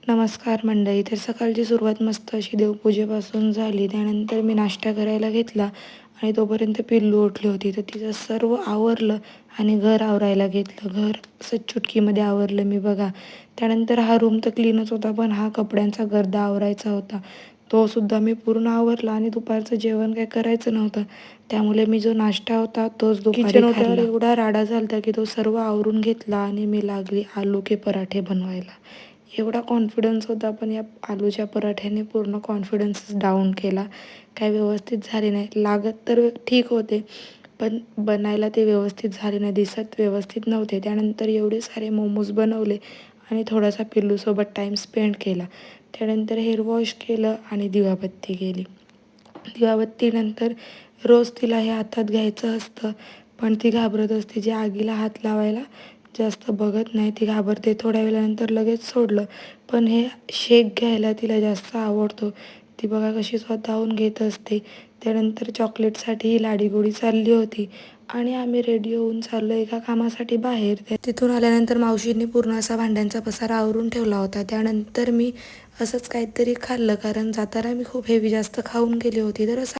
नमस्कार मंडळी. तर सकाळची सुरुवात मस्त अशी देवपूजेपासून झाली. त्यानंतर मी नाश्ता करायला घेतला आणि तोपर्यंत पिल्लू उठली होती. तर तिचं सर्व आवरलं आणि घर आवरायला घेतलं. घर असं चुटकीमध्ये आवरलं मी बघा. त्यानंतर हा रूम तर क्लीनच होता, पण हा कपड्यांचा गर्दा आवरायचा होता. तो सुद्धा मी पूर्ण आवरला आणि दुपारचं जेवण काही करायचं नव्हतं. त्यामुळे मी जो नाश्ता होता तोच दुपारी किचन ओट्यावर एवढा राडा झाला की तो सर्व आवरून घेतला आणि मी लागली आलू के पराठे बनवायला. एवढा कॉन्फिडन्स होता, पण या आलूच्या पराठ्याने पूर्ण कॉन्फिडन्सच डाऊन केला. काय व्यवस्थित झाले नाही. लागत तर ठीक होते, पण बनायला ते व्यवस्थित झाले नाही, दिसत व्यवस्थित नव्हते. त्यानंतर एवढे सारे मोमोज बनवले आणि थोडासा पिल्लूसोबत टाईम स्पेंड केला. त्यानंतर हेअर वॉश केलं आणि दिवाबत्ती केली. दिवाबत्तीनंतर रोज तिला हे हातात घ्यायचं असतं, पण ती घाबरत असते. जे आगीला हात लावायला जास्त बघत नाही, ती घाबरते. थोड्या वेळानंतर लगेच सोडलं, पण हे शेक घ्यायला तिला जास्त आवडतो. ती बघा कशी स्वतःहून घेत असते. त्यानंतर चॉकलेटसाठी ही लाडीगोडी चालली होती आणि आम्ही रेडी होऊन चाललो एका कामासाठी बाहेर. तिथून आल्यानंतर मावशींनी पूर्ण असा भांड्यांचा पसारा आवरून ठेवला होता. त्यानंतर मी असंच काहीतरी खाल्लं, कारण जाताना मी खूप हेवी जास्त खाऊन गेली होती. तर असं